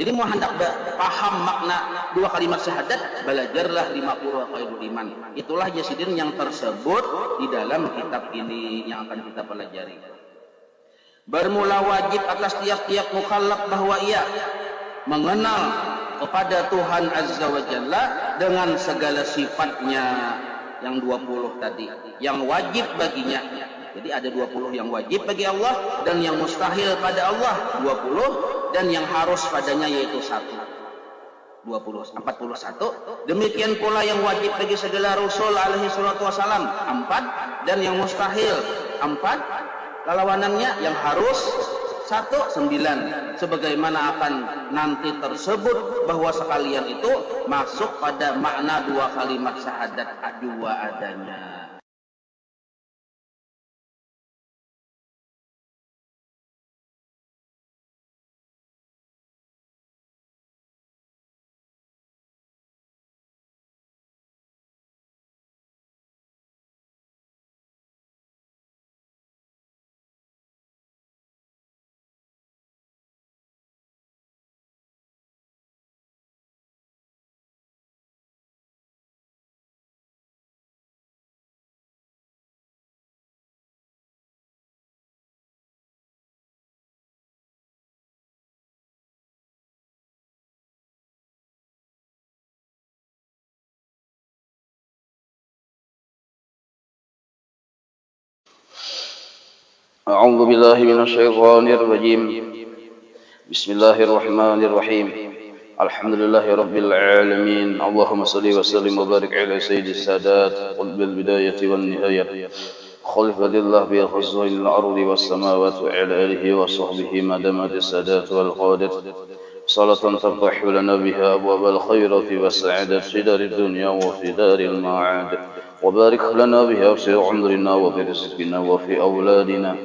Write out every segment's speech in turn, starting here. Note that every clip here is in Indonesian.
Jadi mau hendak paham makna dua kalimat syahadat, belajarlah 50 khairul iman. Itulah Yasidin yang tersebut di dalam kitab ini yang akan kita pelajari. Bermula wajib atas tiap-tiap mukallaf bahwa ia mengenal kepada Tuhan Azza wa Jalla dengan segala sifatnya yang 20 tadi, yang wajib baginya. Jadi ada 20 yang wajib bagi Allah dan yang mustahil pada Allah 20 dan yang harus padanya yaitu 1. 41. Demikian pula yang wajib bagi segala Rasul alaihi salatu wasalam 4 dan yang mustahil 4. Lawanannya yang harus 9. Sebagaimana akan nanti tersebut bahwa sekalian itu masuk pada makna dua kalimat syahadat dua adanya. أعوذ بالله من الشيطان الرجيم بسم الله الرحمن الرحيم الحمد لله رب العالمين اللهم صل وسلم وبارك على سيد السادات قطب البداية والنهاية خلفة الله في خزائن الأرض والسماوات وعلى آله وصحبه ما دامت السادات والقادة صلاة تفتح لنا بها أبواب الخيرات والسعادة في دار الدنيا وفي دار المعاد وبارك لنا بها في عمرنا وفي رزقنا وفي أولادنا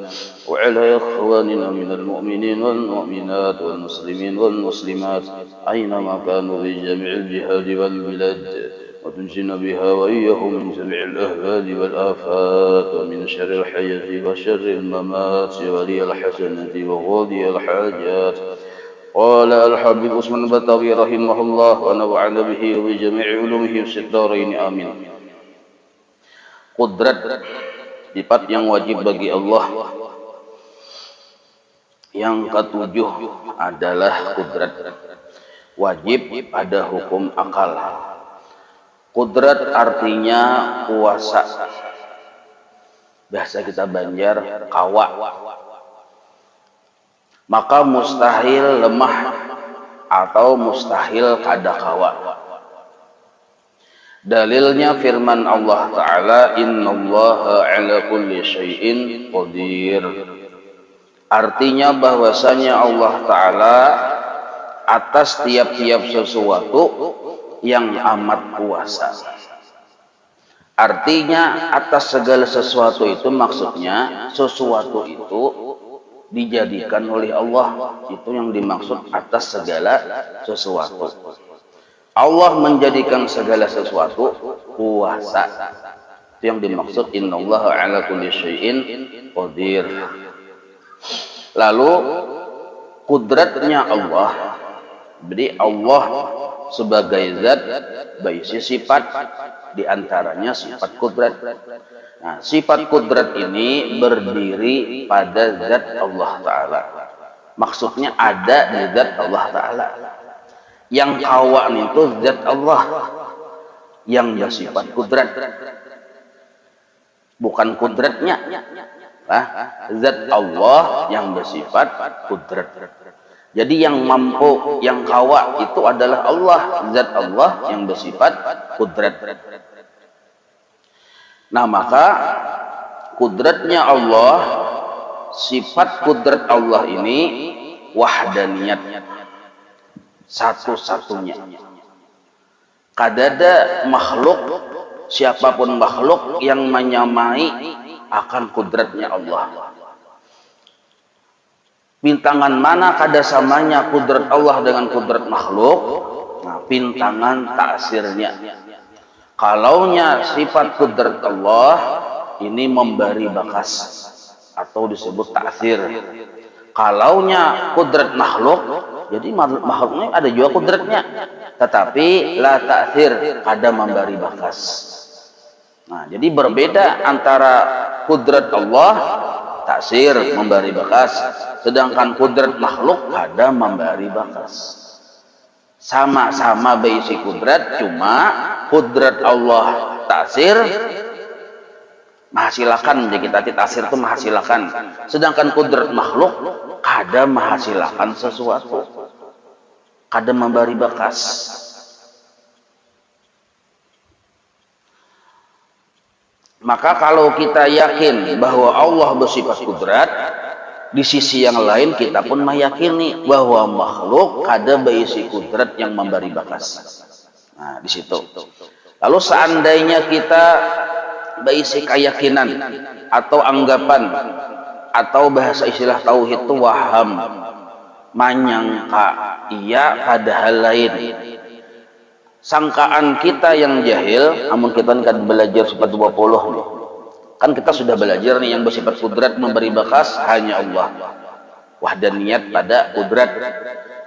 وعلى إخواننا من المؤمنين والمؤمنات والمسلمين والمسلمات أينما كانوا في جميع الجهاد والبلاد وتنجينا بها وإياهم من جميع الأهوال والآفات ومن شر الحياة وشر الممات ولي الحسنة وغادي الحاجات. قال الحبيب عثمان البطاوي رحمه الله ونفعنا به وبجميع علومه في الدارين آمين. Qudrat, sifat yang wajib bagi Allah. Yang ketujuh adalah qudrat, wajib pada hukum akal. Qudrat artinya kuasa. Bahasa kita Banjar, kawa. Maka mustahil lemah atau mustahil kada kawa. Dalilnya firman Allah Ta'ala, innallaha ala kulli syai'in qadir. Artinya bahwasanya Allah Ta'ala atas tiap-tiap sesuatu yang amat kuasa. Artinya atas segala sesuatu itu maksudnya sesuatu itu dijadikan oleh Allah. Itu yang dimaksud atas segala sesuatu. Allah menjadikan segala sesuatu kuasa. Itu yang dimaksud innallaha ala kulli syai'in qadir. Lalu kudratnya Allah. Jadi Allah sebagai zat berisi sifat, di antaranya sifat kudrat. Nah, sifat kudrat ini berdiri pada zat Allah Ta'ala. Maksudnya ada di zat Allah Ta'ala. Yang kawan itu zat Allah yang bersifat kudrat, bukan kudratnya. Zat Allah yang bersifat kudrat. Jadi yang mampu, yang kawa itu adalah Allah, zat Allah yang bersifat kudrat. Nah, maka kudratnya Allah, sifat kudrat Allah ini wahdaniyat, satu-satunya. Kadada makhluk, siapapun makhluk yang menyamai akan kudratnya Allah. Pintangan mana kada samanya kudrat Allah dengan kudrat makhluk? Nah, pintangan taksirnya. Kalaunya sifat kudrat Allah ini memberi bakas atau disebut taksir. Kalaunya kudrat makhluk Jadi makhluknya ada juga kudratnya, tetapi la ta'thir, kada memberi bakas. Nah, jadi berbeda antara kudrat Allah, taksir, memberi bakas, sedangkan kudrat makhluk kada memberi bakas. Sama-sama berisi kudrat, cuma kudrat Allah taksir menghasilkan, jadi kita taksir itu menghasilkan, sedangkan kudrat makhluk kada menghasilkan sesuatu, kada memberi bakas. Maka kalau kita yakin bahwa Allah bersifat kudrat, di sisi yang lain kita pun meyakini bahwa makhluk kada berisi kudrat yang memberi bakas. Nah, di situ. Lalu seandainya kita berisi keyakinan atau anggapan atau bahasa istilah tauhid itu waham, menyangka iya padahal lain. Sangkaan kita yang jahil, namun kita kan belajar sifat 20 nih. Kan kita sudah belajar nih yang bersifat kudrat memberi bakas hanya Allah. Wahdaniyat pada kudrat.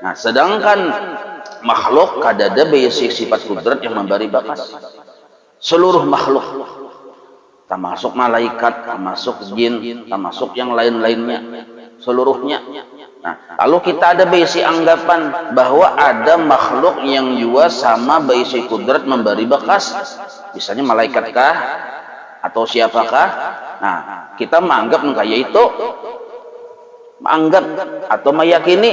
Nah, sedangkan makhluk kada ada basic sifat kudrat yang memberi bakas. Seluruh makhluk, termasuk malaikat, termasuk jin, termasuk yang lain-lainnya, seluruhnya. Nah, lalu kita ada basic anggapan bahwa ada makhluk yang juga sama basic kudrat memberi bakas. Misalnya malaikatkah atau siapakah? Nah, kita menganggap kayak itu, menganggap atau meyakini.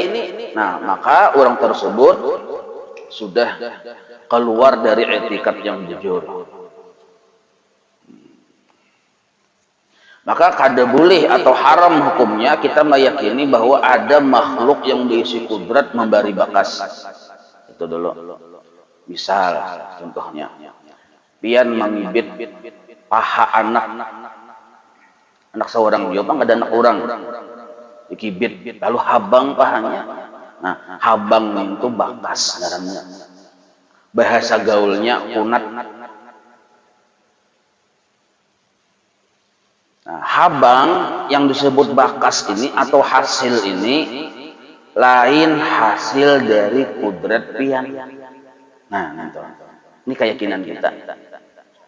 Nah, maka orang tersebut sudah keluar dari etikat yang jujur. Maka kada boleh atau haram hukumnya kita meyakini bahwa ada makhluk yang berisi kudrat memberi bakas. Itu dulu. Misal contohnya, pian mengibit paha anak seorang dia, nggak ada anak orang dikibit, lalu habang pahanya. Nah, habang itu bakas ngarannya. Bahasa gaulnya kunat. Nah, habang yang disebut bakas ini atau hasil ini lain hasil dari kudrat pian. Nah, ini keyakinan kita.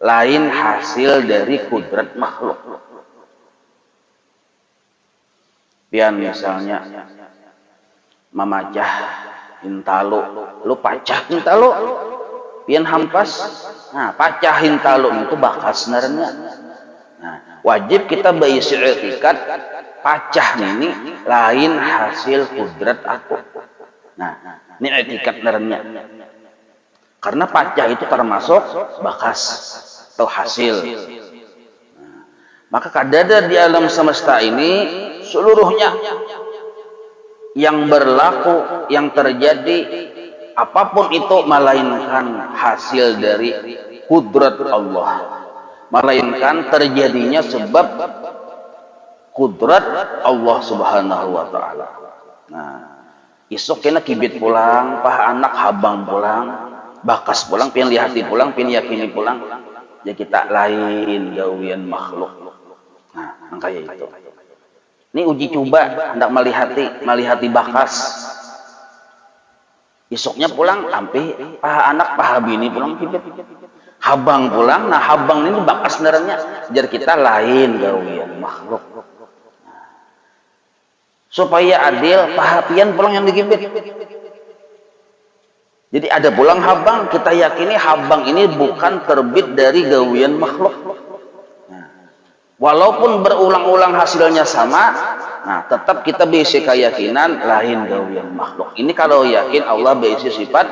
Lain hasil dari kudrat makhluk. Pian misalnya memacah hintalo, lu pacah hintalo, pian hampas. Nah, pacah hintalo itu bakas sebenarnya. Nah, wajib kita berisi etikat pacah ini lain hasil kudrat aku. Nah, ini etikat sebenarnya. Karena pacah itu termasuk bakas atau hasil. Nah, maka kadada di alam semesta ini seluruhnya yang berlaku, yang terjadi, apapun itu melainkan hasil dari kudrat Allah. Melainkan terjadinya sebab kudrat Allah Subhanahu wa Ta'ala. Nah, isok kena kibit pulang, paha anak habang pulang, bakas pulang, pian lihati pulang, pian yakini pulang. Ya kita lain gawian makhluk. Nah, kayak itu. Ini uji coba hendak melihati bakas. Isoknya pulang, ampe paha anak, paha bini pulang kibit. Habang pulang, nah habang ini bakas sebenarnya. Jadi kita lain gawian makhluk. Supaya adil, paha pian pulang yang dikibit. Jadi ada pulang habang, kita yakini habang ini bukan terbit dari gawian makhluk. Nah, walaupun berulang-ulang hasilnya sama, nah tetap kita berisi keyakinan lain gawian makhluk. Ini kalau yakin Allah berisi sifat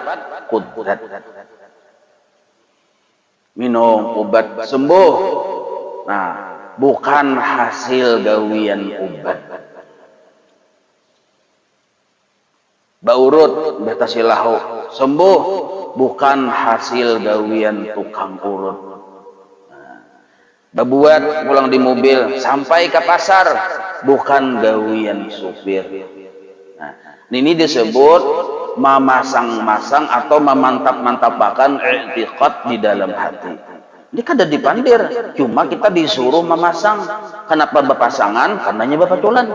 kudrat. Minum obat sembuh, nah bukan hasil gawian obat. Baurut betasilahu sembuh, bukan hasil gawian tukang urut. Nah, babuat pulang di mobil sampai ke pasar, bukan gawian supir. Nah, ini disebut memasang-masang atau memantap-mantapkan i'tiqad di dalam hati. Ini kada dipandir, cuma kita disuruh memasang. Kenapa berpasangan? Karenanya bebetulan.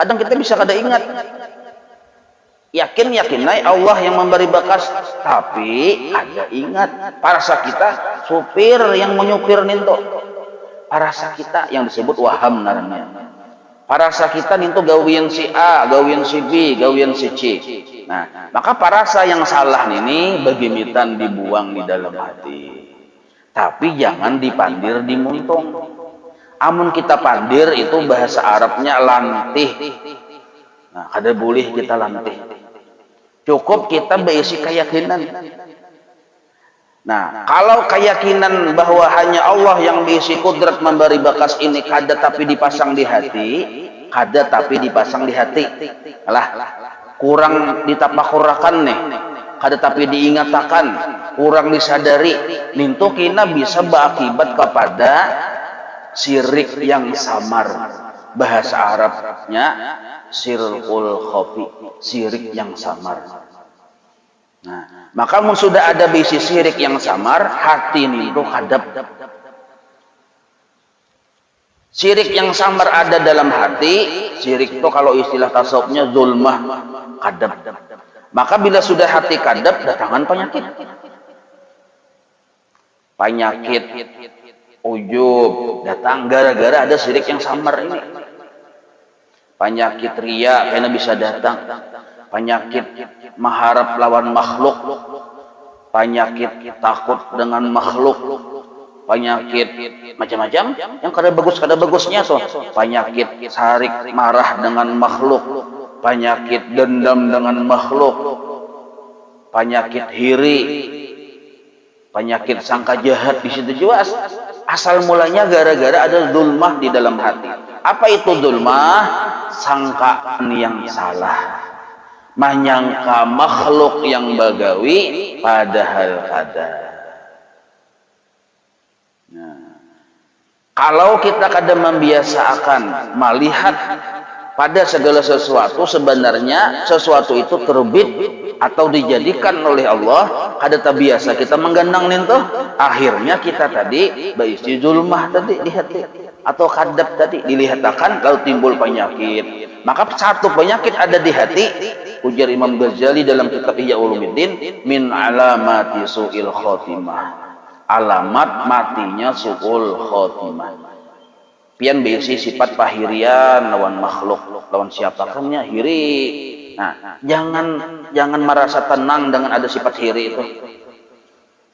Kadang kita bisa kada ingat. yakin Allah yang memberi bakas, tapi ada ingat parasa kita supir yang menyupir ninto, parasa kita yang disebut waham namanya. Parasa kita ninto gawian si A, gawian si B, gawian si C. Nah, maka parasa yang salah ini begimitan dibuang di dalam hati. Tapi jangan dipandir di muntung. Amun kita pandir itu bahasa Arabnya lantih. Nah, kada boleh kita lantih. Cukup kita berisi keyakinan. Nah, kalau keyakinan bahwa hanya Allah yang berisi kudrat memberi bakas ini kada tapi dipasang di hati, kada tapi dipasang di hati. Alah, kurang ditapakurakan nih. Kada tapi diingatakan, kurang disadari. Nintu kina bisa berakibat kepada syirik yang samar. Bahasa Arabnya sirkul khofi, syirik yang samar. Nah, maka sudah ada bisi syirik yang samar, hati itu hadap. Syirik yang samar ada dalam hati, syirik itu kalau istilah tasawufnya zulmah, kadab. Maka bila sudah hati kadab, datangan penyakit. Penyakit ujub datang gara-gara ada syirik yang samar ini. Penyakit ria karena bisa datang. Penyakit mengharap lawan makhluk. Penyakit takut dengan makhluk. Penyakit macam-macam yang kada bagusnya so. Penyakit sarik marah dengan makhluk. Penyakit dendam dengan makhluk. Penyakit hiri. Penyakit sangka jahat di situ juga asal mulanya gara-gara ada zulmah di dalam hati. Apa itu zulmah? Sangkaan yang salah. Menyangka makhluk yang bagawi padahal kada. Nah, kalau kita kadang membiasakan melihat pada segala sesuatu sebenarnya sesuatu itu terbit atau dijadikan oleh Allah, kada terbiasa kita menggandang ninto, akhirnya kita tadi berisi zulmah tadi di hati atau kadab tadi dilihatkan lalu timbul penyakit. Maka satu penyakit ada di hati, ujar Imam Ghazali dalam kitab Ihya Ulumuddin, min alamati su'il khotimah, alamat matinya su'ul khotimah. Pian besi sifat pahirian lawan makhluk, lawan siapakannya hiri. Nah, jangan merasa tenang dengan ada sifat hiri itu.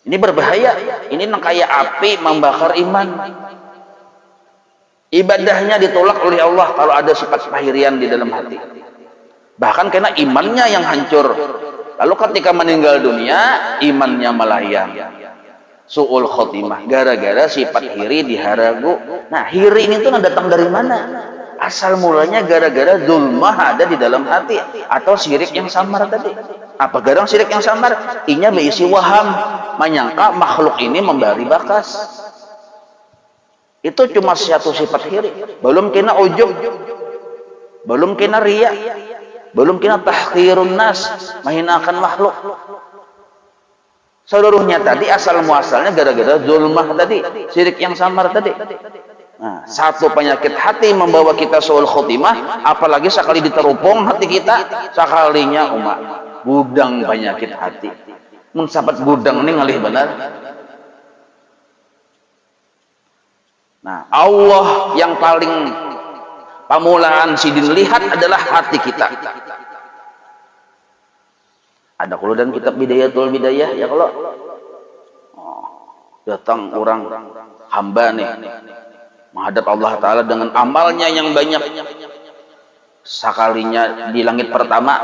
Ini berbahaya. Ini kayak api membakar iman. Ibadahnya ditolak oleh Allah kalau ada sifat pahirian di dalam hati. Bahkan karena imannya yang hancur. Lalu ketika meninggal dunia, imannya melayang. Su'ul khotimah. Gara-gara sifat hiri diharagu. Nah, hiri ini tuh datang dari mana? Asal mulanya gara-gara zulmah ada di dalam hati. Atau syirik yang samar tadi. Apa garang syirik yang samar? Inya berisi waham. Menyangka makhluk ini memberi bakas. Itu cuma satu sifat hiri. Belum kena ujub. Belum kena riya. Belum kena tahqirun nas. Menghinakan makhluk. Seluruhnya tadi asal muasalnya gara-gara zulmah tadi. Syirik yang samar tadi. Nah, satu penyakit hati membawa kita su'ul khotimah. Apalagi sekali diterupung hati kita. Sekalinya umat. Budang penyakit hati. Mensabat budang ini ngalih benar. Nah, Allah yang paling pamulaan sidin lihat adalah hati kita. Ada kalau dan kitab Bidayatul Bidayah ya kalau datang orang hamba nih menghadap Allah Ta'ala dengan amalnya yang banyak. Sekalinya di langit pertama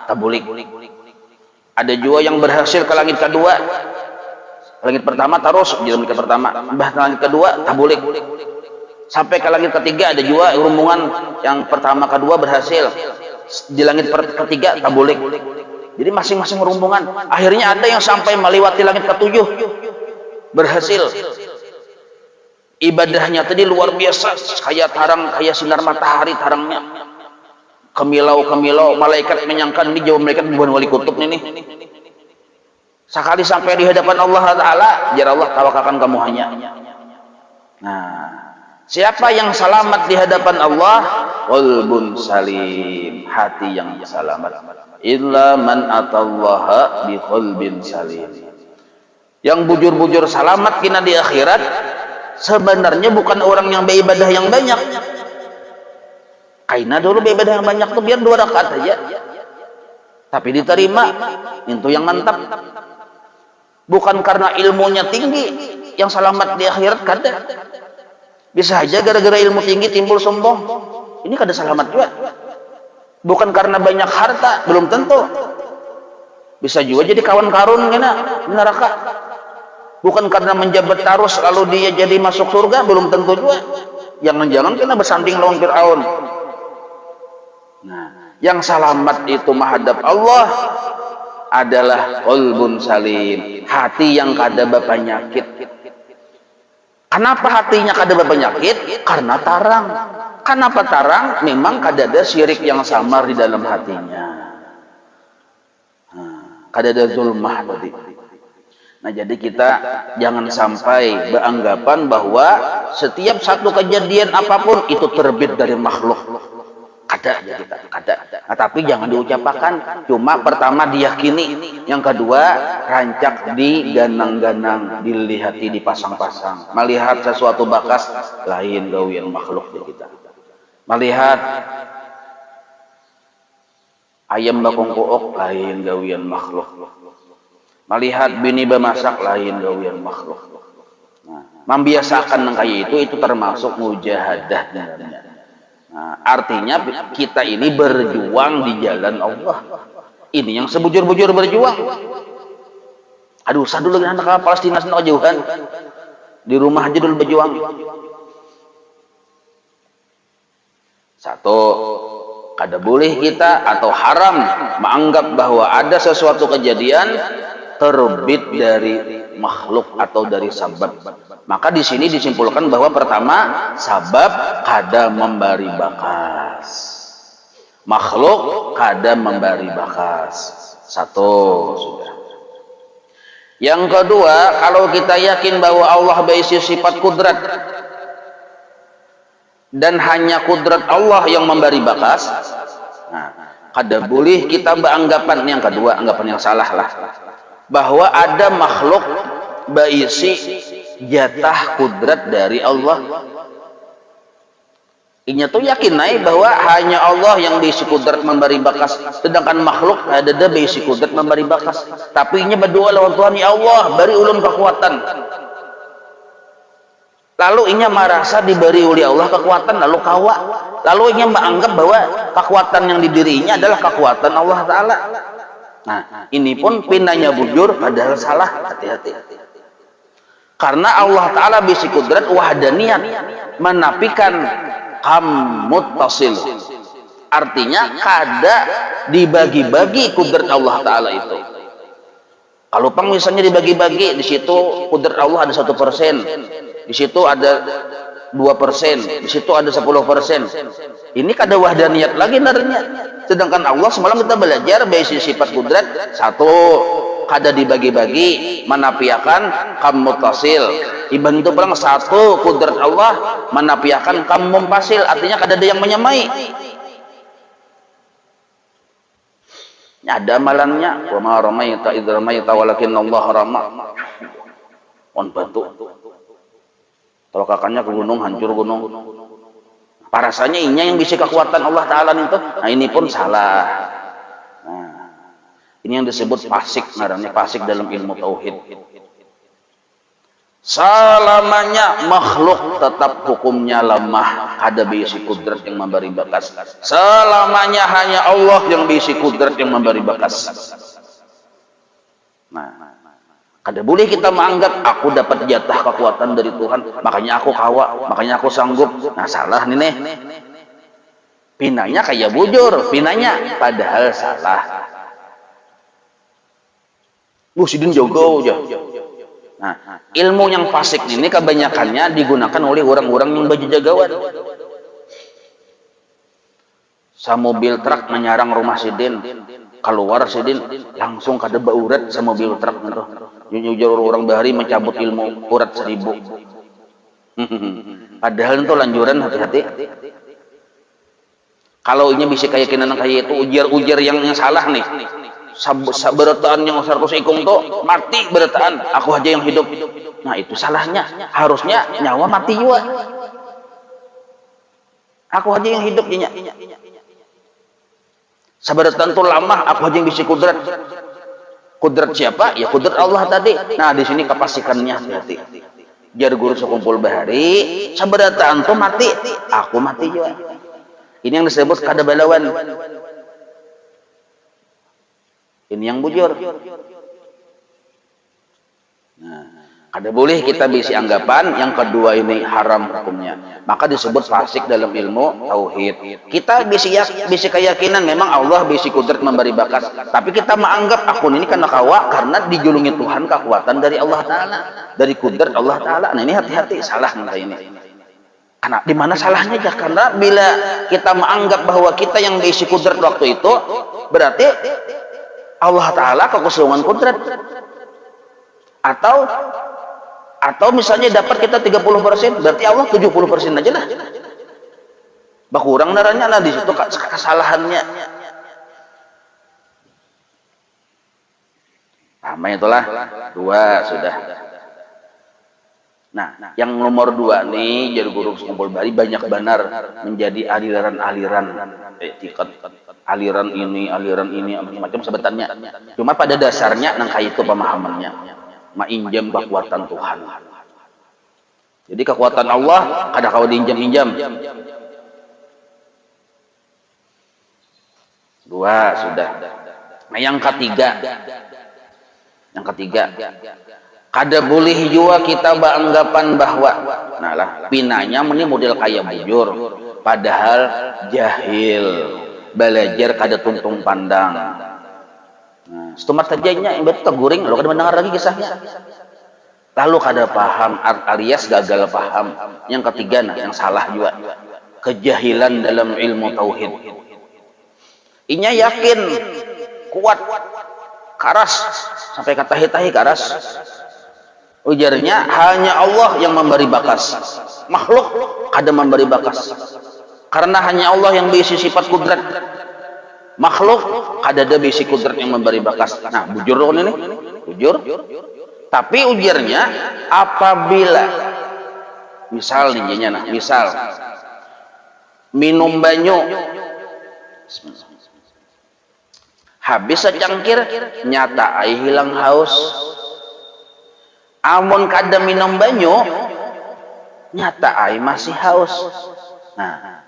tabulik. Ada juga yang berhasil ke langit kedua. Langit pertama terus di langit pertama, bahkan langit kedua tabulik. Sampai ke langit ketiga ada juga rombongan yang pertama kedua berhasil. Di langit ketiga tabulik. Jadi masing-masing rombongan. Akhirnya ada yang sampai melewati langit ketujuh berhasil. Ibadahnya tadi luar biasa, kayak tarang, kayak sinar matahari tarangnya. Kemilau-kemilau, malaikat menyangka ini jauh malaikat bukan wali kutub ini. Sekali sampai di hadapan Allah Ta'ala, jar Allah tawakalkan kamu hanya. Nah, siapa yang selamat di hadapan Allah? Qalbun salim, hati yang selamat. Illa man atallaha biqalbin salim. Yang bujur-bujur selamat kina di akhirat sebenarnya bukan orang yang beribadah yang banyak. Kaina dulu beribadah yang banyak tuh biar 2 rakaat aja. Tapi diterima, itu yang mantap. Bukan karena ilmunya tinggi yang selamat di akhirat kada. Bisa aja gara-gara ilmu tinggi timbul sombong. Ini kada selamat juga. Bukan karena banyak harta, belum tentu. Bisa juga jadi kawan karun kena neraka. Bukan karena menjabat terus lalu dia jadi masuk surga, belum tentu juga. Jangan-jangan kena bersanding lawan Fir'aun. Nah, yang selamat itu menghadap Allah adalah qalbun salim, hati yang kada berpenyakit. Kenapa hatinya kada berpenyakit? Karena tarang. Kenapa tarang? Memang kada ada syirik yang samar di dalam hatinya. Kada ada zulmah tadi. Nah, jadi kita jangan sampai beranggapan bahwa setiap satu kejadian apapun itu terbit dari makhluk. Kada aja kita, kada. Nah, tapi jangan diucapkan. Cuma pertama diyakini, yang kedua rancak diganang-ganang, dilihati, dipasang-pasang. Melihat sesuatu bakas lain gawian makhluk di kita. Melihat ayam bakong kook lain gawian makhluk. Melihat bini bemasak lain gawian makhluk. Nah, membiasakan yang kayak itu termasuk mujahadah. Nah, artinya kita ini berjuang di jalan Allah. Ini yang sebujur-bujur berjuang. Aduh, usah dulu anak Palestina sana jauhan. Di rumah aja dulu berjuang. Satu, kada boleh kita atau haram menganggap bahwa ada sesuatu kejadian terbit dari makhluk atau dari sabab. Maka di sini disimpulkan bahwa pertama, sabab kada memberi bakas. Makhluk kada memberi bakas. Satu sudah. Yang kedua, kalau kita yakin bahwa Allah berisi sifat kudrat dan hanya kudrat Allah yang memberi bakas, nah, kada boleh kita beranggapan yang kedua, anggapan yang salah lah, bahwa ada makhluk berisi jatah kudrat dari Allah. Inya tuh yakin naik bahwa hanya Allah yang berisi kudrat memberi bakas, sedangkan makhluk ada berisi kudrat memberi bakas. Tapi inya berdoa lawan Tuhan, ya Allah beri ulun kekuatan. Lalu inya merasa diberi oleh Allah kekuatan, lalu kawa. Lalu inya menganggap bahwa kekuatan yang didirinya adalah kekuatan Allah Ta'ala. Nah, ini pun pinanya bujur padahal salah. Hati-hati. Karena Allah Ta'ala bisi kudrat wahdaniyat, menafikan muttasil. Artinya kada dibagi-bagi kudrat Allah Ta'ala itu. Kalau pang misalnya dibagi-bagi, di situ kudrat Allah ada 1%, di situ ada 2%, di situ ada 10%. Ini kada wahdaniyat lagi narnya. Sedangkan Allah semalam kita belajar bisi sifat kudrat satu, kada dibagi-bagi, menafiakan muttasil. Iban itu bilang satu kudrat Allah menafiakan mumpasil, artinya kada ada yang menyamai. Ada amalannya, wa ma ramaita idz ramaita walakin Allah rama. On bantu. Kalau kakaknya ke gunung, hancur gunung. Parasanya inya yang bisa kekuatan Allah Ta'ala itu. Nah, ini pun salah. Nah, ini yang disebut fasik, namanya fasik dalam ilmu tauhid. Selamanya makhluk tetap hukumnya lemah, ada bisi kudrat yang memberi bakas. Selamanya hanya Allah yang bisi kudrat yang memberi bakas. Nah, kada boleh kita menganggap aku dapat jatah kekuatan dari Tuhan, makanya aku kawa, makanya aku sanggup. Nah, salah nih nih. Pinanya kayak bujur, pinanya padahal salah. Sidin jogo aja. Nah, ilmu yang fasik ini kebanyakannya digunakan oleh orang-orang yang baju jagawan. Mobil truk menyarang rumah Sidin, keluar Sidin langsung kada baurat sama mobil truk itu. Jujur orang bahari mencabut ilmu urat 1000. Padahal itu lanjuran, hati-hati. Kalau ini bisa keyakinan kayak itu ujar-ujar yang salah nih. Beretaan yang 100 ikung tuh mati beretaan, aku aja yang hidup. Nah itu salahnya, harusnya nyawa mati juga. Aku aja yang hidup nya. Saberetaan tuh lama, aku aja yang bisa kudrat. Kudrat siapa? Ya kudrat Allah tadi. Nah di sini kepastikannya hati-hati. Jar guru sekumpul bahari, saberetaan tuh mati, aku mati juga. Ini yang disebut kada balawan. Ini yang bujur. Nah, kada boleh kita bisi anggapan. Yang kedua ini haram hukumnya. Maka disebut fasik dalam ilmu tauhid. Kita bisi keyakinan memang Allah bisi kudrat memberi bakas. Tapi kita menganggap akun ini karena kawa karena dijulungi Tuhan kekuatan dari Allah Taala, dari kudrat Allah Taala. Nah ini hati-hati salah nanti ini. Karena di mana salahnya ya? Karena bila kita menganggap bahwa kita yang bisi kudrat waktu itu, berarti Allah Ta'ala kekosongan kudrat. Atau misalnya dapat kita 30%, berarti Allah 70% aja lah. Bakurang naranya, nah di situ kesalahannya. Sama itulah, 2 sudah. Nah, yang nomor 2 nih, jadi guru sekumpul bahari banyak benar menjadi aliran-aliran etikat. Aliran ini, macam-macam sebutannya. Cuma pada dasarnya nang kayak itu pemahamannya. Mainjam kekuatan Tuhan. Jadi kekuatan Allah kada kau diinjam-injam. 2 sudah. Nah yang ketiga, kada boleh juga kita beranggapan bahwa, nah lah, pinanya ini model kayak bujur, padahal jahil. Belajar kada tuntung pandang. Nah, setumat sajanya yang betul guring, lo kada mendengar lagi kisahnya. Lalu kada paham alias gagal paham. Yang ketiga nah yang salah juga. Kejahilan dalam ilmu tauhid. Inya yakin kuat karas sampai kata hitahi karas. Ujarnya hanya Allah yang memberi bakas. Makhluk kada memberi bakas. Karena hanya Allah yang berisi sifat kudrat. Makhluk kada ada berisi kudrat yang memberi bakas. Nah, bujur ini, bujur. Tapi ujarnya apabila misal dinya nah, misal minum banyu habis secangkir nyata ai hilang haus. Amun kada minum banyu nyata ai masih haus. Nah,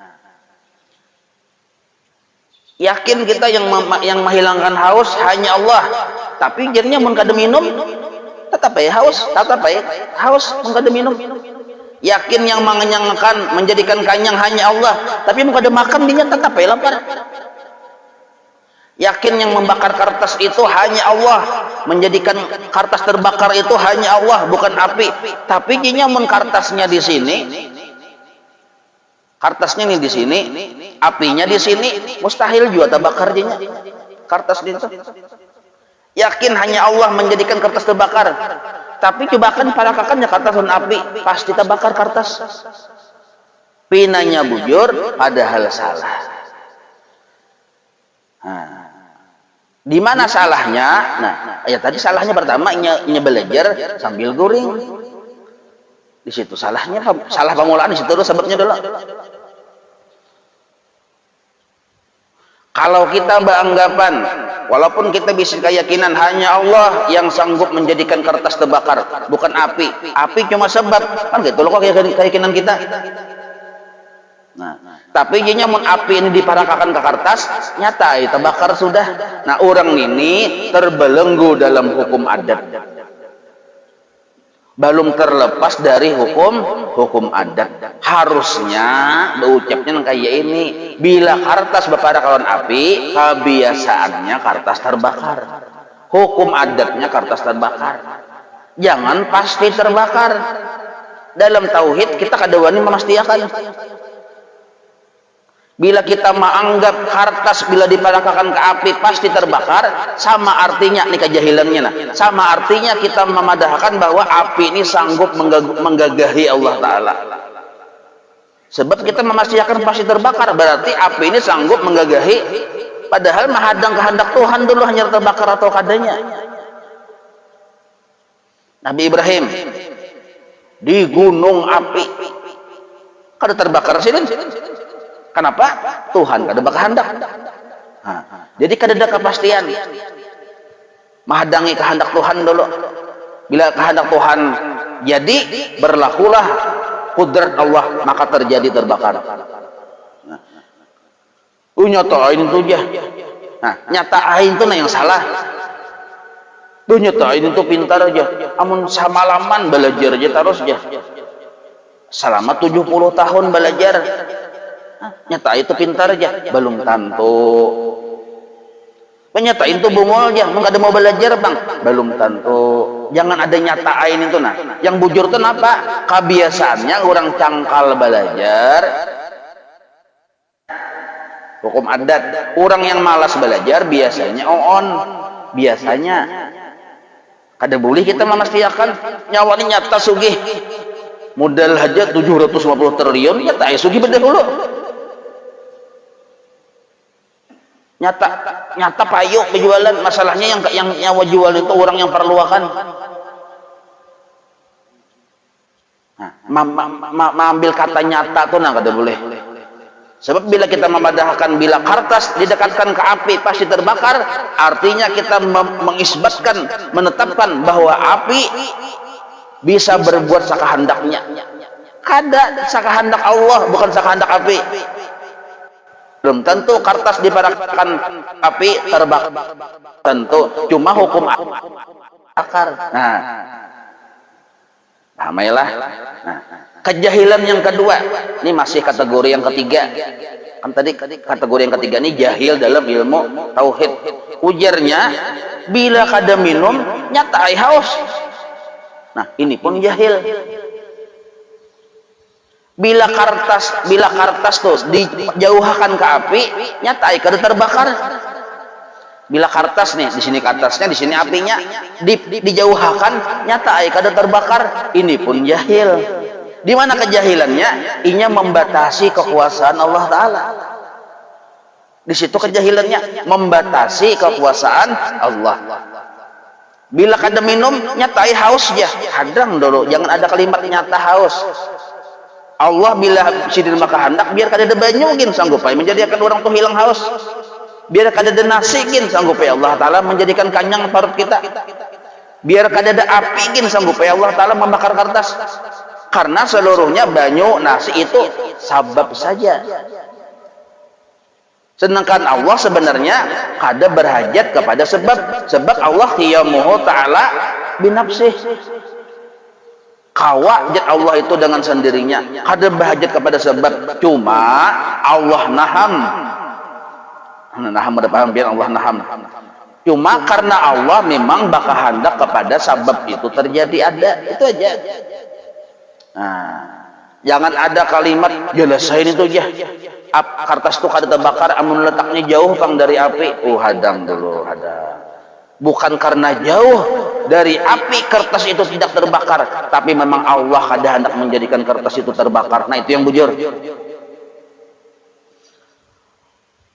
yakin kita yang menghilangkan haus hanya Allah. Tapi jadinya mun kada minum tetap haus mun kada minum. Yakin yang mengenyangkan menjadikan kenyang hanya Allah. Tapi mun kada makan dia tetap lapar. Yakin yang membakar kertas itu hanya Allah, menjadikan kertas terbakar itu hanya Allah, bukan api. Tapi jadinya mun kertasnya di sini, kertasnya nih di sini, apinya di sini, mustahil juga terbakar dinya. Kertas itu. Yakin hanya Allah menjadikan kertas terbakar. Tapi cobakan parakakannya kertas dan api, pasti terbakar kertas. Pinanya bujur, padahal salah. Nah, di mana salahnya? Nah, ya tadi salahnya pertama belajar sambil guring. Di situ salahnya, salah pengulaan di situ dulu sebabnya dulu. Kalau kita beranggapan, walaupun kita bisa keyakinan hanya Allah yang sanggup menjadikan kertas terbakar, bukan api. Api cuma sebab, kan gitu loh keyakinan kita. Nah, tapi jadinya mun api ini diparakakan ke kertas, nyata terbakar sudah. Nah, orang ini terbelenggu dalam hukum adat. Belum terlepas dari hukum adat. Harusnya berucapnya kayak ini, bila kertas berparakakan api, kebiasaannya kertas terbakar. Hukum adatnya kertas terbakar. Jangan pasti terbakar. Dalam tauhid kita kada wani memastikan. Bila kita menganggap kertas bila diparakakan ke api pasti terbakar, sama artinya ini kejahilannya. Nah, sama artinya kita memadahkan bahwa api ini sanggup menggagahi Allah Ta'ala. Sebab kita memastikan pasti terbakar, berarti api ini sanggup menggagahi, padahal menghadang kehendak Tuhan dulu hanya terbakar atau kadanya. Nabi Ibrahim di gunung api kada terbakar sini. Kenapa? Tuhan kada berkehendak. Jadi kada ada kepastian menghadangi kehendak Tuhan dulu. Bila kehendak Tuhan jadi, berlakulah kudrat Allah, maka terjadi terbakar. Nyatain itu aja. Nyatain itu yang salah. Nyatain itu pintar aja. Amun samalaman belajar aja terus aja. Selama 70 tahun belajar. Nyata itu pintar aja. Belum tentu. Nyatain itu bungol aja. Enggak ada mau belajar bang. Belum tentu. Jangan ada nyatain itu nah. Yang bujur itu apa? Kebiasaannya orang cangkal belajar. Hukum adat. Orang yang malas belajar biasanya on. Biasanya. Kada boleh kita memastikan nyawa ini nyata sugih. Modal aja 750 triliun nyata sugih beda dulu. Nyata payung penjualan, masalahnya yang nyawa jual itu orang yang perluakan. Ambil kata nyata tuh nah kada boleh. Sebab bila kita memadahkan bila kertas didekatkan ke api pasti terbakar, artinya kita mengisbatkan, menetapkan bahwa api bisa berbuat sakahandaknya. Kada sakahandak Allah, bukan sakahandak api. Belum tentu kertas dipadahkan api terbakar. Tentu, cuma hukum akar. Pahamailah. Kejahilan yang kedua, ini masih kategori yang ketiga. Kan tadi kategori yang ketiga ini jahil dalam ilmu tauhid. Ujarnya, bila kada minum nyatai haus. Nah, ini pun jahil. Bila kertas tuh dijauhkan ke api, nyatai kada terbakar. Bila kertas nih, di sini kertasnya, di sini apinya, dijauhkan, nyatai kada terbakar. Ini pun jahil. Di mana kejahilannya? Inya membatasi kekuasaan Allah Ta'ala. Di situ kejahilannya, membatasi kekuasaan Allah. Bila kada minum, nyatai haus ya. Hadang dulu, jangan ada kalimat nyata haus. Allah bila sidin maka hendak, biar kada ada banyu gin sanggup menjadikan orang tuh hilang haus. Biar kada ada nasi gin sanggup Allah Ta'ala menjadikan kanyang perut kita. Biar kada ada api gin sanggup Allah Ta'ala membakar kertas. Karena seluruhnya banyu, nasi itu sabab saja. Sedangkan Allah sebenarnya kada berhajat kepada sebab. Sebab Allah qiyamuhu ta'ala binafsih. Kawa jat Allah itu dengan sendirinya. Kada berhajat kepada sebab. Cuma Allah naham. Naham ada paham biar Allah naham. Cuma karena Allah memang bakal hendak kepada sebab itu terjadi ada. Itu aja. Jangan ada kalimat jelasain itu aja. Kertas itu kada terbakar amun letaknya jauh pang dari api. Hadang dulu, hadang. Bukan karena jauh dari api kertas itu tidak terbakar, tapi memang Allah kada hendak menjadikan kertas itu terbakar. Nah, itu yang bujur.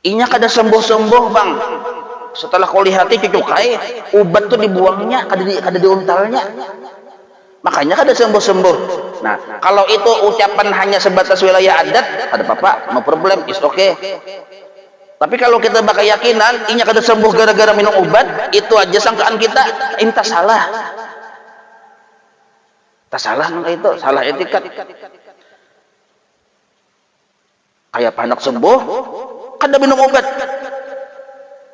Inya kada sembuh-sembuh, Bang. Setelah kau lihati cucukai, ubat tuh dibuangnya, kada diuntalnya. Makanya kada sembuh-sembuh. Nah, kalau itu ucapan hanya sebatas wilayah adat, ada apa-apa, no problem, is okay. Tapi kalau kita pakai keyakinan, inya kada sembuh gara-gara minum obat, itu aja sangkaan kita, entah salah. Tak salah maka itu, salah etikat. Kayak panak sembuh, kada minum obat.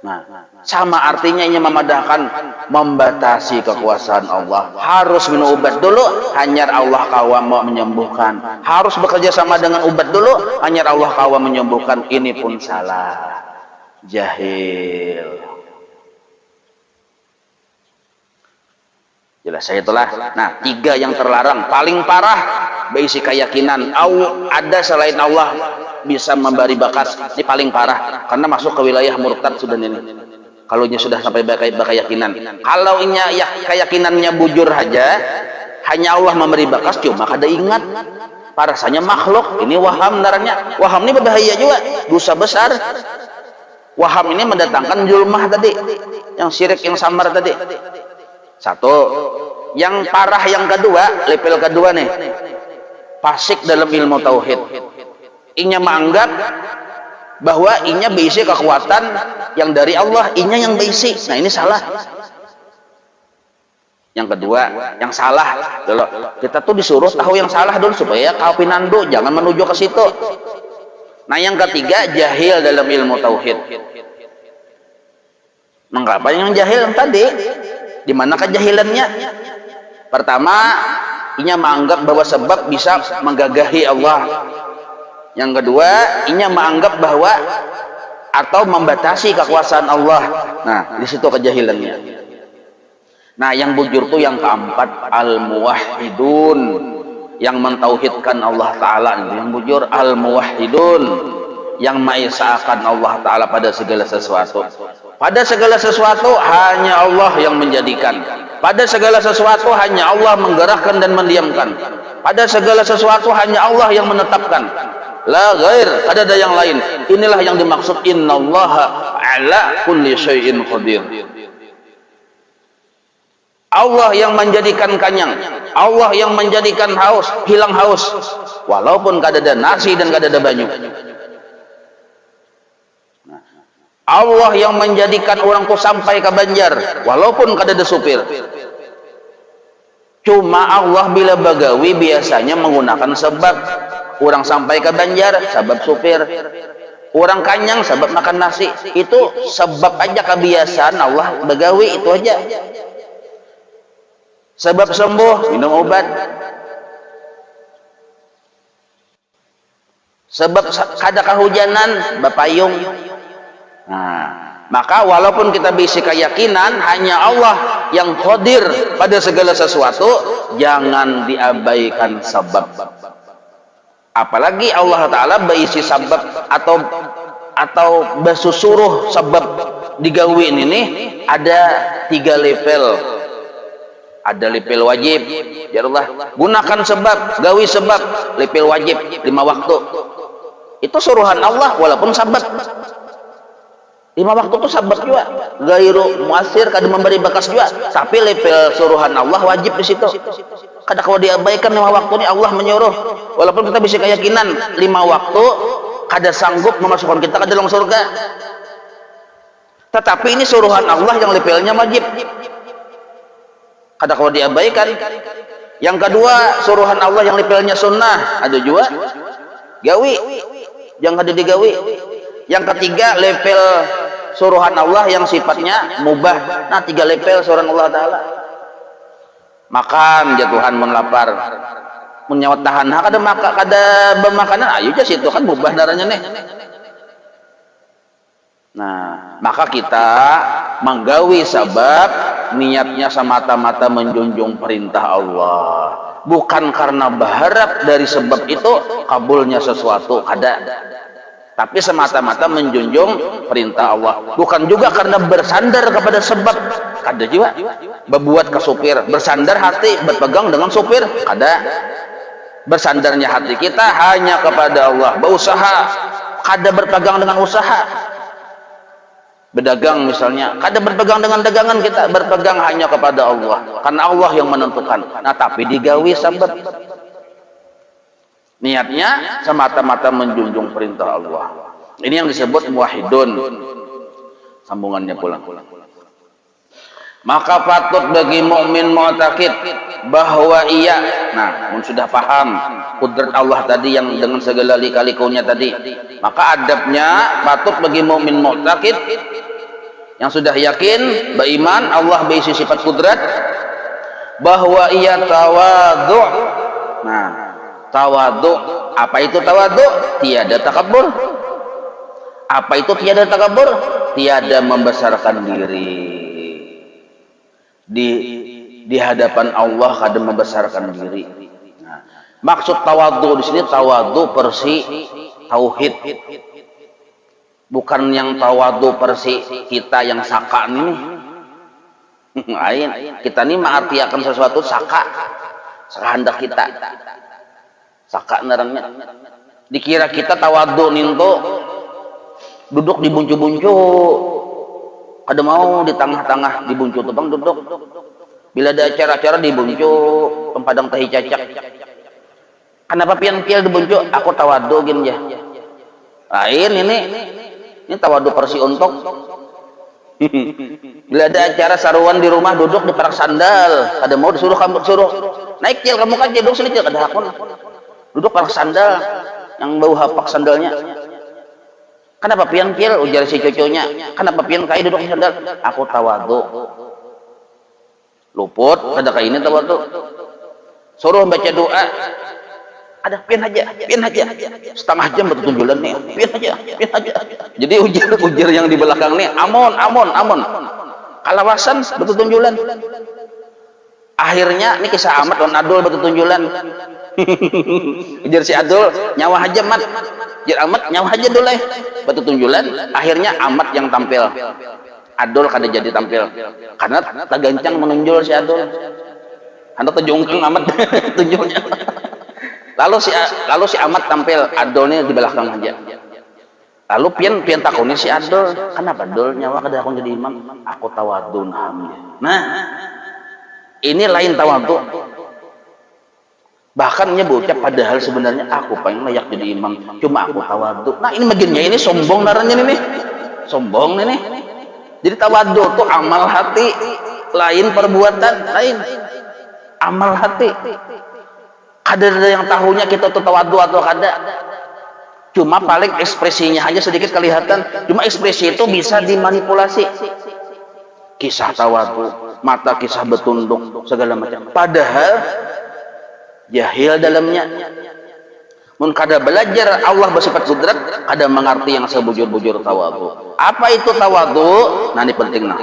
Nah, sama artinya ini memadahkan membatasi kekuasaan Allah. Harus minum obat dulu, hanyar Allah kawa mau menyembuhkan. Harus bekerja sama dengan obat dulu, hanyar Allah kawa menyembuhkan. Ini pun salah, jahil. Jelas saya itulah. Nah, 3 yang terlarang paling parah berisi keyakinan ada selain Allah bisa memberi bakas. Ini paling parah karena masuk ke wilayah murtad sudah ini. Kalau nya sudah sampai keyakinan. Kalau nya ya keyakinannya bujur aja, hanya Allah memberi bakas cuma kada ingat. Parasanya makhluk, ini waham darahnya. Waham ini berbahaya juga, dosa besar. Waham ini mendatangkan julmah tadi, yang syirik, yang samar tadi. Satu. Yang parah yang kedua, level kedua nih, fasik dalam ilmu tauhid. Inya menganggap bahwa inya berisi kekuatan yang dari Allah, inya yang berisi. Nah ini salah. Yang kedua, yang salah dulu. Kita tuh disuruh tahu yang salah dulu supaya kau pinandu, jangan menuju ke situ. Nah yang ketiga, jahil dalam ilmu tauhid. Mengapa yang jahil tadi? Di mana kejahilannya? Pertama, inya menganggap bahwa sebab bisa menggagahi Allah. Yang kedua, inya menganggap bahwa atau membatasi kekuasaan Allah. Nah, di situ kejahilannya. Nah, yang bujur tuh yang keempat, al-muwahhidun, yang mentauhidkan Allah Ta'ala. Yang bujur al-muwahhidun, yang mengesahkan Allah Ta'ala pada segala sesuatu. Pada segala sesuatu hanya Allah yang menjadikan. Pada segala sesuatu hanya Allah menggerakkan dan mendiamkan. Pada segala sesuatu hanya Allah yang menetapkan. La ghair, ada yang lain. Inilah yang dimaksud innallaha ala kulli syai'in qadir. Allah yang menjadikan kanyang, Allah yang menjadikan haus, hilang haus, walaupun kadada nasi dan kadada banyu. Allah yang menjadikan orang tuh sampai ke Banjar, walaupun kadada supir. Cuma Allah bila bagawi biasanya menggunakan sebab. Orang sampai ke Banjar, sebab supir. Orang kanyang, sebab makan nasi. Itu sebab aja kebiasaan Allah bagawi, itu aja. Sebab sembuh, minum obat. Sebab kada kehujanan, bapayung. Nah, maka walaupun kita bisa keyakinan hanya Allah yang qadir pada segala sesuatu, jangan diabaikan sebab. Apalagi Allah Ta'ala berisi sebab atau bersusuruh sebab digawin ini ada 3 level. Ada level wajib, ya Allah, gunakan sebab, gawi sebab, level wajib 5 waktu. Itu suruhan Allah walaupun sebab. 5 waktu itu sebab juga. Gairu muasir, kada memberi bekas juga. Tapi level suruhan Allah wajib di situ. Kada kalau diabaikan 5 waktu ini Allah menyuruh. Walaupun kita bisa keyakinan 5 waktu kada sanggup memasukkan kita ke dalam surga. Tetapi ini suruhan Allah yang levelnya wajib. Kada kalau diabaikan. Yang kedua, suruhan Allah yang levelnya sunnah, ada juga gawi, yang kada digawi. Yang ketiga, level suruhan Allah yang sifatnya mubah. Nah, 3 level suruhan Allah Ta'ala. Makan jatuhan mun lapar, mun nyawat tahan kada bermakanan, ayo aja situ kan mubah darahnya nih. Nah, maka kita menggawi sebab niatnya semata-mata menjunjung perintah Allah, bukan karena berharap dari sebab itu kabulnya sesuatu, kada. Tapi semata-mata menjunjung perintah Allah, bukan juga karena bersandar kepada sebab, kada juga. Berbuat ke supir, bersandar hati, berpegang dengan supir, kada. Bersandarnya hati kita hanya kepada Allah, berusaha, kada berpegang dengan usaha. Berdagang misalnya, kada berpegang dengan dagangan kita, berpegang hanya kepada Allah, karena Allah yang menentukan. Nah, tapi digawi sebab. Niatnya semata-mata menjunjung perintah Allah. Ini yang disebut muwahhidun. Sambungannya pulang. Maka patut bagi mukmin mu'taqid bahwa ia, nah, sudah paham kudrat Allah tadi yang dengan segala lika-likunya tadi. Maka adabnya patut bagi mukmin mu'taqid yang sudah yakin, beriman Allah berisi sifat kudrat, bahwa ia tawadhu. Nah, tawadhu, apa itu tawadhu? Tiada takabur. Apa itu tiada takabur? Tiada membesarkan diri. Di hadapan Allah kada membesarkan diri. Nah, maksud tawadhu di sini tawadhu persi tauhid. Bukan yang tawadhu persi kita yang saka ini. Lain. Kita ini mengartikan sesuatu saka, sekehendak kita. Saka narangnya. Dikira kita tawadu ninto duduk di buncu-buncu. Kada mau di tengah-tengah di buncu tuh bang duduk. Bila ada acara-acara di buncu pempadang tahi cacak. Kenapa pian kial di buncu? Aku tawadu gin ya. Lain ini tawadu persi untuk. Bila ada acara saruan di rumah duduk di parak sandal. Kada mau disuruh kamu suruh naik kial kamu kan duduk sini kial kada hakun. Duduk parak sandal yang bau hapak sandalnya. Kenapa pian kial ujar si cucunya? Kenapa pian kai duduk di sandal? Aku tawadu. Luput kada kai ini tawadu. Suruh baca doa. Ada pian aja. Setengah jam bertunjulan nih. Pian aja. Jadi ujar yang di belakang nih, amon. Kalawasan bertunjulan. Akhirnya ini kisah Ahmad dan Adul bertunjulan. Ujar si Adul, nyawa aja mat. Ujar Ahmad, nyawa aja dulu bertunjulan. Akhirnya Ahmad yang tampil. Adul kada jadi tampil. Karena tagancang menonjol si Adul. Anda terjungkang Ahmad tunjulnya. Lalu si Ahmad tampil, Adolnya di belakang aja. Lalu pian takuni si Adol, kenapa Adol nyawa kada aku jadi imam? Aku tawadun hamnya. Nah, ini lain tawadu. Bahkan nyebutnya padahal sebenarnya aku pengen layak jadi imam, cuma aku tawadu. Nah, ini bagiannya ini sombong naranya ini. Sombong ini. Jadi tawadu itu amal hati, lain perbuatan, lain. Amal hati. Kada ada yang tahunya kita tuh tawadu atau kada. Cuma paling ekspresinya aja sedikit kelihatan. Cuma ekspresi itu bisa dimanipulasi. Kisah tawadu, mata kisah betunduk, segala macam. Padahal jahil dalamnya. Mun kada belajar Allah bersifat kudrat, kada mengerti yang sebujur-bujur tawadu. Apa itu tawadu? Nah ini penting nah.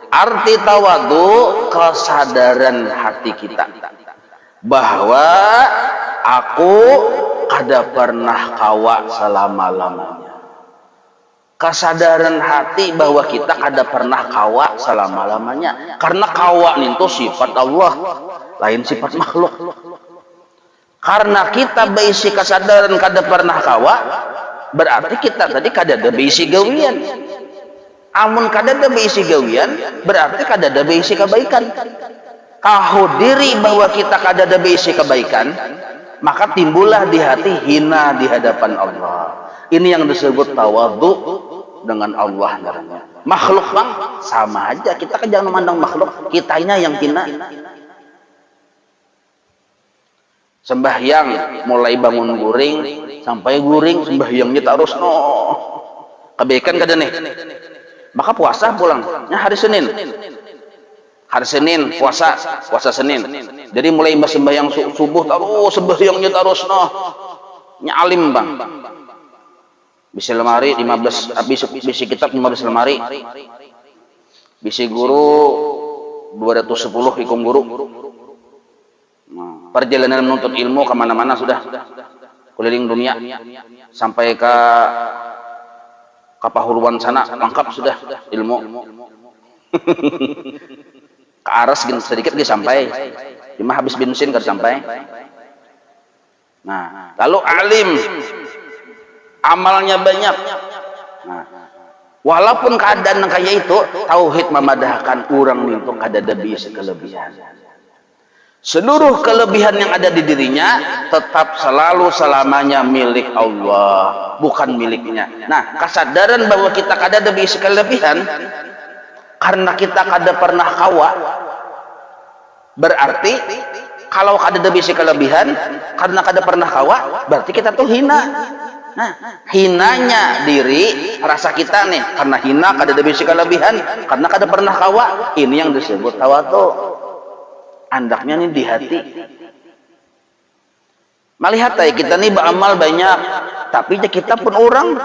Arti tawadu kesadaran hati kita. Bahwa aku kada pernah kawa selama-lamanya. Kesadaran hati bahwa kita kada pernah kawa selama-lamanya. Karena kawa itu sifat Allah, lain sifat makhluk. Karena kita beisi kesadaran kada pernah kawa, berarti kita tadi kada ada beisi gawian. Amun kada ada beisi gawian, berarti kada ada beisi kebaikan. Tahu diri bahwa kita kada ada beisi kebaikan, maka timbullah di hati hina di hadapan Allah. Ini yang disebut tawadu dengan Allah namanya. Makhluk bang sama aja, kita kan jangan memandang makhluk, kitanya yang hina. Sembahyang mulai bangun guring sampai guring sembahyangnya terus kebaikan kada nih. Maka puasa pulangnya hari Senin. Hari Senin puasa Senin. Jadi mulai sembahyang subuh terus sembahyangnya terus nyalim bang. Bisi lemari 15 bisi kitab 15 lemari. Bisi guru 210 ikum guru. Perjalanan menuntut ilmu kemana-mana sudah keliling dunia sampai ke Pahuluan sana lengkap sudah ilmu. Ke Aras sedikit dia sampai, cuma habis bensin kan sampai. Nah, lalu alim, amalnya banyak. Nah, walaupun keadaan kayak itu, tauhid memadahkan orang itu kada ada bisa kelebihan. Seluruh kelebihan yang ada di dirinya tetap selalu selamanya milik Allah, bukan miliknya. Nah, kesadaran bahwa kita kada ada bisa kelebihan karena kita kada pernah kawa, berarti kalau kada ada bisa kelebihan karena kada pernah kawa, berarti kita tuh hina. Nah, hinanya diri rasa kita nih, karena hina kada ada bisa kelebihan karena kada pernah kawa. Ini yang disebut tawadu. Andaknya nih di hati. Melihat kita nih beramal banyak, tapi kita pun orang